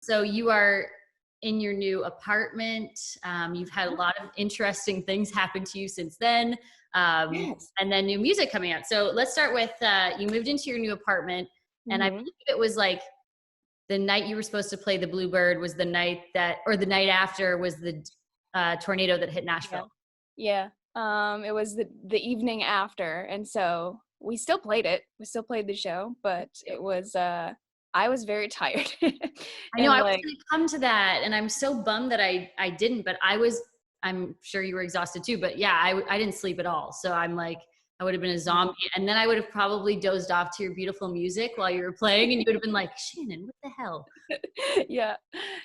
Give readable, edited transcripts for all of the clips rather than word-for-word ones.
So you are in your new apartment. You've had a lot of interesting things happen to you since then. Yes. And then new music coming out. So let's start with, you moved into your new apartment, and I Hmm. believe it was like the night you were supposed to play the Bluebird was the night that, or the night after was the tornado that hit Yeah. Nashville. Yeah. It was the evening after, and so we still played it. We still played the show, but it was I was very tired. I know And I was like, going to come to that, and I'm so bummed that I didn't, but I'm sure you were exhausted too, but yeah, I didn't sleep at all. So I'm like, I would have been a zombie, and then I would have probably dozed off to your beautiful music while you were playing, and you would have been like, Shannon, what the hell? yeah.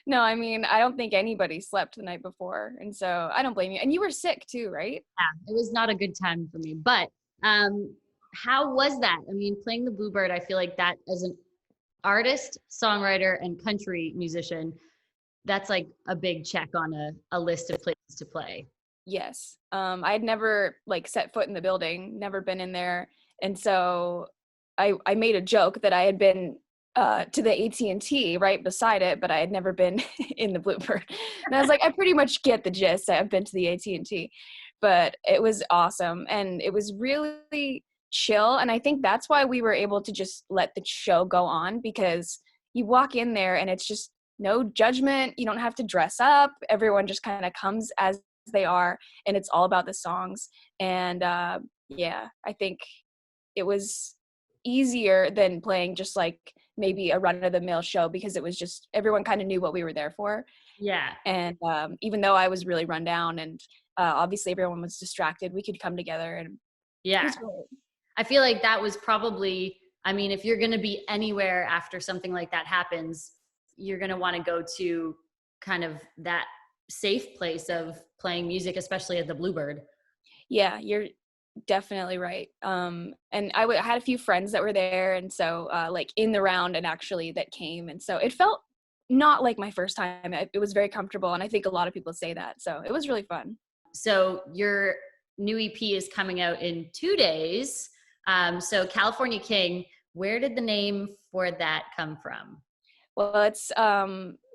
No, I mean, I don't think anybody slept the night before, and so I don't blame you. And you were sick too, right? Yeah, it was not a good time for me. But um, how was that? I mean, playing the Bluebird, I feel like that as an artist, songwriter, and country musician, that's like a big check on a list of places to play. Yes. I had never like set foot in the building, never been in there. And so I made a joke that I had been to the AT&T right beside it, but I had never been in the Bluebird. And I was like, I pretty much get the gist. I've been to the AT&T. But it was awesome, and it was really chill, and I think that's why we were able to just let the show go on, because you walk in there and it's just no judgment. You don't have to dress up. Everyone just kind of comes as they are, and it's all about the songs. And yeah, I think it was easier than playing just like maybe a run of the mill show, because it was just everyone kind of knew what we were there for. Yeah. And even though I was really run down, and obviously everyone was distracted, we could come together, and it Yeah. was great. I feel like that was probably, I mean, if you're going to be anywhere after something like that happens, you're going to want to go to kind of that safe place of playing music, especially at the Bluebird. Yeah, you're definitely right. And I had a few friends that were there, and so like in the round, and actually that came, and so it felt not like my first time. It was very comfortable, and I think a lot of people say that. So it was really fun. So your new EP is coming out in 2 days. So California King, where did the name for that come from? Well, it's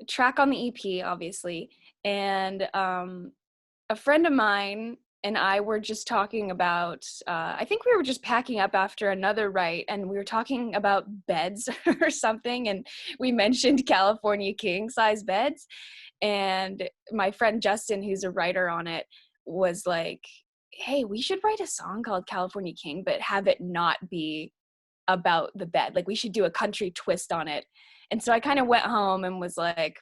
track on the EP, obviously, and a friend of mine and I were just talking about, I think we were just packing up after another write, and we were talking about beds or something, and we mentioned California king size beds. And my friend Justin, who's a writer on it, was like, hey, we should write a song called California King, but have it not be about the bed. Like, we should do a country twist on it. And so I kind of went home and was like,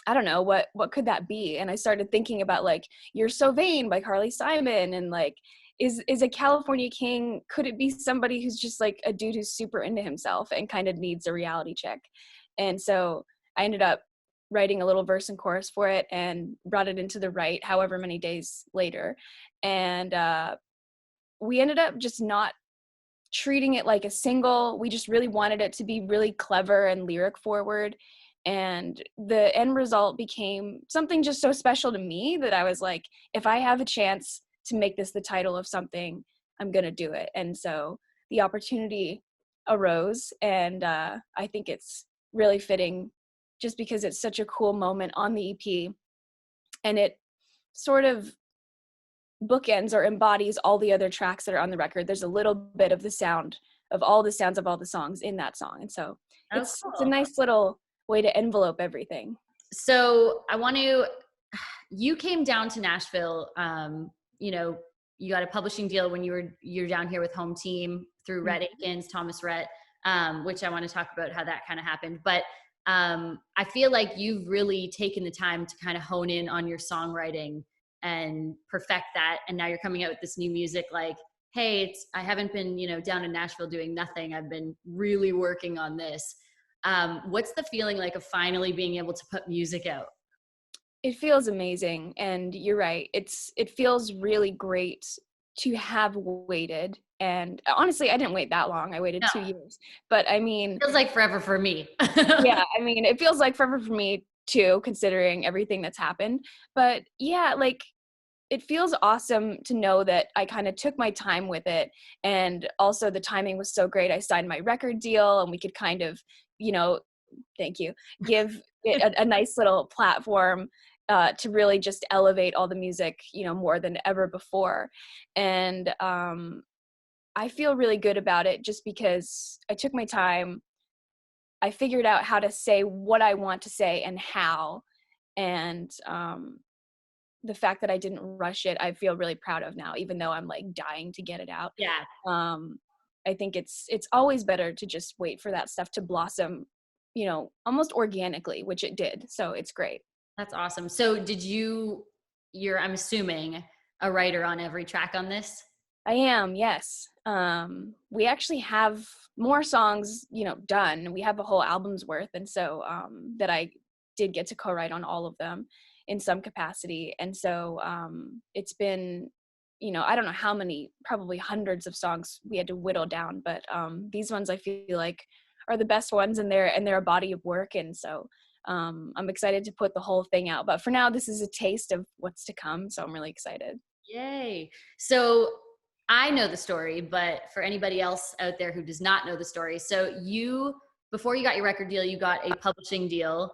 I don't know, what could that be? And I started thinking about like You're So Vain by Carly Simon, and like is a California king, could it be somebody who's just like a dude who's super into himself and kind of needs a reality check? And so I ended up writing a little verse and chorus for it and brought it into the write however many days later. And we ended up just not treating it like a single. We just really wanted it to be really clever and lyric forward. And the end result became something just so special to me that I was like, if I have a chance to make this the title of something, I'm going to do it. And so the opportunity arose, and I think it's really fitting just because it's such a cool moment on the EP, and it sort of bookends or embodies all the other tracks that are on the record. There's a little bit of the sound of all the sounds of all the songs in that song. And so Oh, it's a cool. nice little way to envelope everything. So I want to, you came down to Nashville, you know, you got a publishing deal when you're down here with Home Team through Rhett Akins, Thomas Rhett, which I want to talk about how that kind of happened. But I feel like you've really taken the time to kind of hone in on your songwriting and perfect that. And now you're coming out with this new music like, hey, I haven't been, you know, down in Nashville doing nothing. I've been really working on this. What's the feeling like of finally being able to put music out? It feels amazing. And you're right. It feels really great to have waited. And honestly, I didn't wait that long. I waited No, 2 years. But I mean, feels like forever for me. yeah, I mean, it feels like forever for me too, considering everything that's happened. But yeah, like, it feels awesome to know that I kind of took my time with it. And also the timing was so great. I signed my record deal, and we could kind of, you know, thank you, give it a nice little platform to really just elevate all the music, more than ever before. And I feel really good about it just because I took my time. I figured out how to say what I want to say and how. And the fact that I didn't rush it, I feel really proud of now, even though I'm like dying to get it out. Yeah. I think it's always better to just wait for that stuff to blossom, almost organically, which it did. So it's great. That's awesome. So you're, I'm assuming, a writer on every track on this? I am, yes. We actually have more songs, done. We have a whole album's worth. And so that I did get to co-write on all of them in some capacity. And so it's been, I don't know how many, probably hundreds of songs we had to whittle down, but these ones I feel like are the best ones, and they're a body of work. And so I'm excited to put the whole thing out. But for now, this is a taste of what's to come. So I'm really excited. Yay. So I know the story, but for anybody else out there who does not know the story, so before you got your record deal, you got a publishing deal,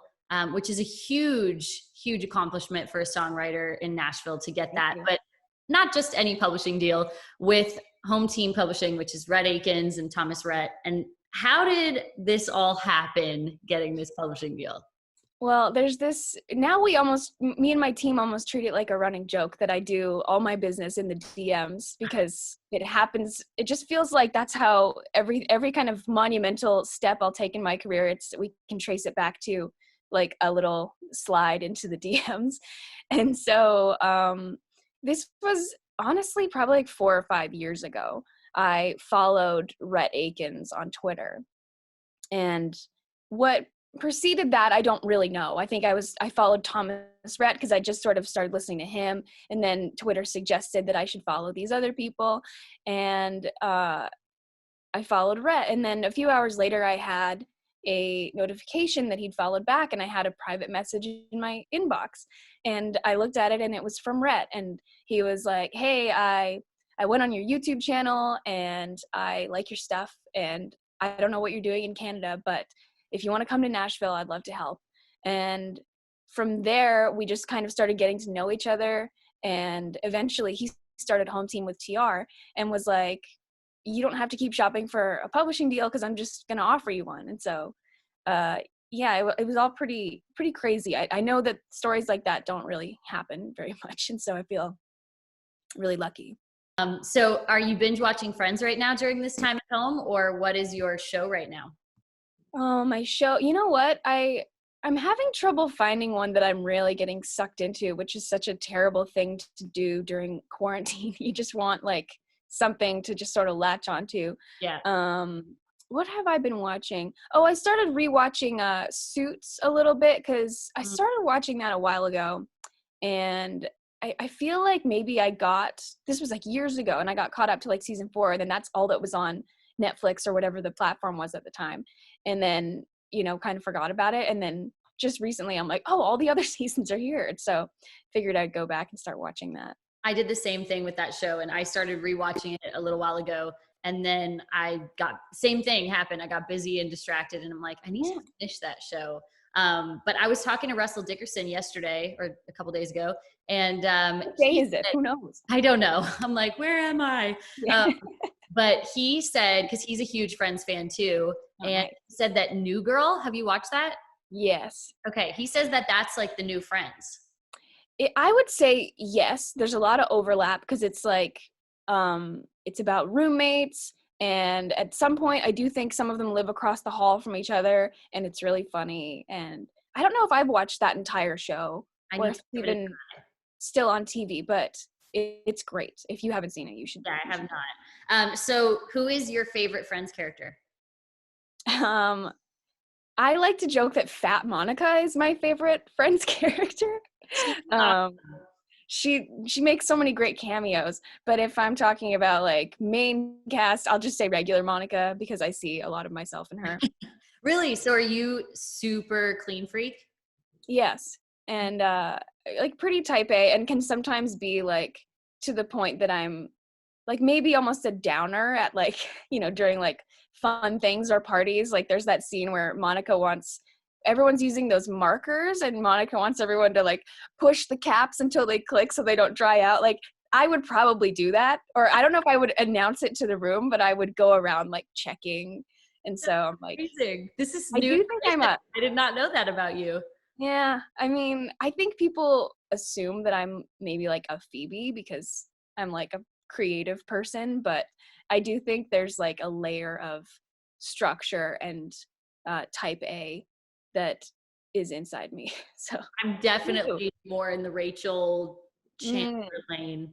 which is a huge, huge accomplishment for a songwriter in Nashville to get that. But not just any publishing deal, with Home Team Publishing, which is Rhett Akins and Thomas Rhett. And how did this all happen, getting this publishing deal? Well, there's this, now me and my team almost treat it like a running joke that I do all my business in the DMs, because it happens, it just feels like that's how every kind of monumental step I'll take in my career, we can trace it back to like a little slide into the DMs. And so this was honestly probably like 4 or 5 years ago. I followed Rhett Akins on Twitter, and what preceded that, I don't really know. I think I followed Thomas Rhett because I just sort of started listening to him, and then Twitter suggested that I should follow these other people, and I followed Rhett. And then a few hours later, I had a notification that he'd followed back, and I had a private message in my inbox, and I looked at it, and it was from Rhett, and he was like, "Hey, I went on your YouTube channel, and I like your stuff, and I don't know what you're doing in Canada, but if you want to come to Nashville, I'd love to help." And from there, we just kind of started getting to know each other. And eventually he started Home Team with TR and was like, "You don't have to keep shopping for a publishing deal because I'm just going to offer you one." And so, it was all pretty crazy. I know that stories like that don't really happen very much. And so I feel really lucky. So are you binge watching Friends right now during this time at home, or what is your show right now? Oh, my show. You know what? I'm having trouble finding one that I'm really getting sucked into, which is such a terrible thing to do during quarantine. You just want like something to just sort of latch onto. Yeah. What have I been watching? Oh, I started rewatching Suits a little bit because I started watching that a while ago, and I feel like maybe this was like years ago, and I got caught up to like season 4, and then that's all that was on Netflix or whatever the platform was at the time. And then, kind of forgot about it. And then just recently I'm like, oh, all the other seasons are here. And so figured I'd go back and start watching that. I did the same thing with that show, and I started rewatching it a little while ago. And then same thing happened. I got busy and distracted, and I'm like, I need to finish that show. But I was talking to Russell Dickerson yesterday or a couple days ago, and what day is it? Who knows? I don't know. I'm like, where am I? Yeah. But he said, because he's a huge Friends fan too, and he said that New Girl, have you watched that? Yes. Okay. He says that that's like the new Friends. I would say yes. There's a lot of overlap because it's like, it's about roommates. And at some point, I do think some of them live across the hall from each other, and it's really funny. And I don't know if I've watched that entire show or if it's even still on TV, but it's great. If you haven't seen it, you should. Yeah, I have not. So who is your favorite Friends character? I like to joke that Fat Monica is my favorite Friends character. She makes so many great cameos, but if I'm talking about like main cast, I'll just say regular Monica because I see a lot of myself in her. Really? So are you super clean freak? Yes. And like pretty type A, and can sometimes be like to the point that I'm like maybe almost a downer at like, during like fun things or parties. Like there's that scene where Monica wants everyone's using those markers and Monica wants everyone to like push the caps until they click so they don't dry out. Like I would probably do that. Or I don't know if I would announce it to the room, but I would go around like checking. And so I'm like, amazing. This is I new. do think I did not know that about you. yeah. I mean, I think people assume that I'm maybe like a Phoebe because I'm like a creative person, but I do think there's like a layer of structure and type A that is inside me. So I'm definitely more in the Rachel Chandler lane.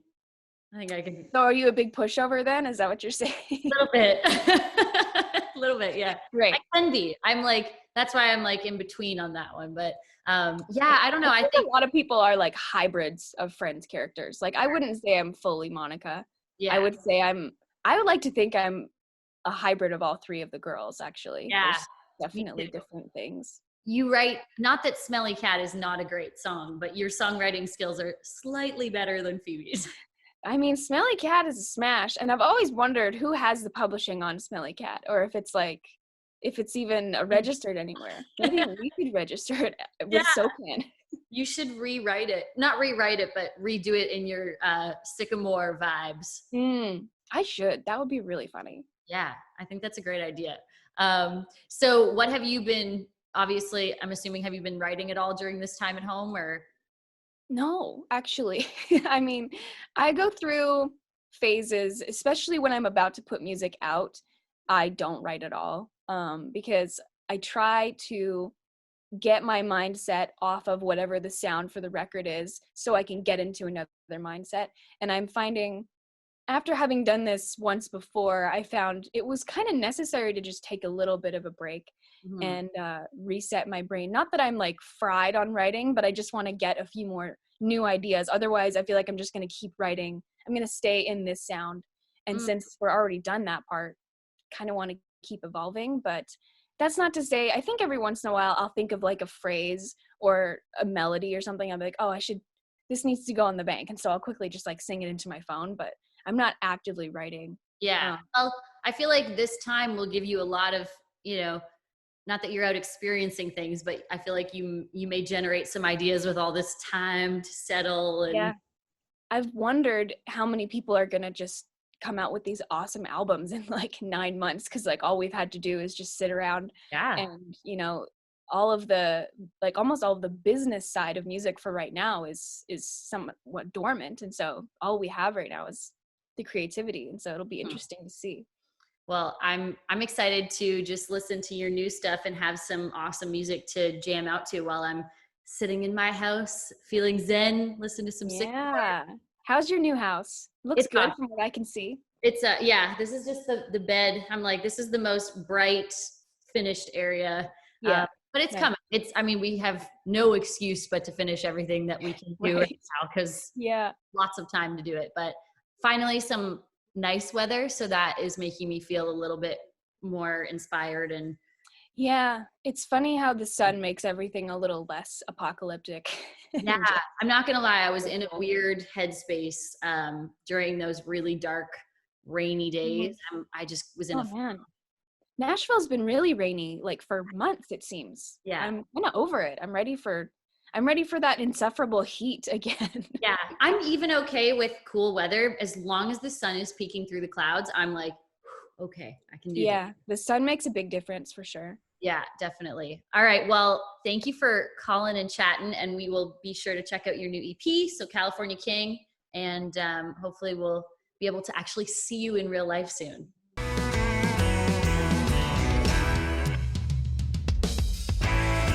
I think I can. So are you a big pushover then? Is that what you're saying? A little bit. A little bit, yeah. Right. I can be. I'm like, that's why I'm like in between on that one. But yeah, I don't know. I think a lot of people are like hybrids of Friends characters. Like I wouldn't say I'm fully Monica. Yeah. I would say I would like to think I'm a hybrid of all three of the girls, actually. Yeah. There's definitely different things. You write, not that Smelly Cat is not a great song, but your songwriting skills are slightly better than Phoebe's. I mean, Smelly Cat is a smash, and I've always wondered who has the publishing on Smelly Cat, or if it's even registered anywhere. Maybe we could register it with SoCan. You should rewrite it. Not rewrite it, but redo it in your Sykamore vibes. I should. That would be really funny. Yeah, I think that's a great idea. So what have you been, obviously, I'm assuming, have you been writing at all during this time at home, or? No, actually. I mean, I go through phases, especially when I'm about to put music out. I don't write at all because I try to get my mindset off of whatever the sound for the record is so I can get into another mindset. And I'm finding, after having done this once before, I found it was kind of necessary to just take a little bit of a break and reset my brain. Not that I'm like fried on writing, but I just want to get a few more new ideas. Otherwise, I feel like I'm just going to keep writing. I'm going to stay in this sound. And since we're already done that part, kind of want to keep evolving. But that's not to say, I think every once in a while I'll think of like a phrase or a melody or something. I'll be like, oh, this needs to go on the bank. And so I'll quickly just like sing it into my phone, but I'm not actively writing. Yeah. Well, I feel like this time will give you a lot of, not that you're out experiencing things, but I feel like you may generate some ideas with all this time to settle. And yeah. I've wondered how many people are going to just come out with these awesome albums in like 9 months. Cause like all we've had to do is just sit around and, all of the, like almost all of the business side of music for right now is somewhat dormant. And so all we have right now is the creativity. And so it'll be interesting to see. Well, I'm excited to just listen to your new stuff and have some awesome music to jam out to while I'm sitting in my house, feeling zen, listen to some Sykamore. How's your new house? Looks good from what I can see. It's this is just the bed. I'm like, this is the most bright finished area. Yeah. But it's coming. We have no excuse but to finish everything that we can do right now because lots of time to do it. But finally some nice weather, so that is making me feel a little bit more inspired. And it's funny how the sun makes everything a little less apocalyptic. I'm not gonna lie, I was in a weird headspace during those really dark rainy days. I just was in Nashville's been really rainy like for months, it seems. I'm kind of over it. I'm ready for that insufferable heat again. I'm even okay with cool weather as long as the sun is peeking through the clouds. I'm like, okay, I can do that. The sun makes a big difference for sure. Yeah, definitely. All right. Well, thank you for calling and chatting, and we will be sure to check out your new EP, So California King, and hopefully we'll be able to actually see you in real life soon.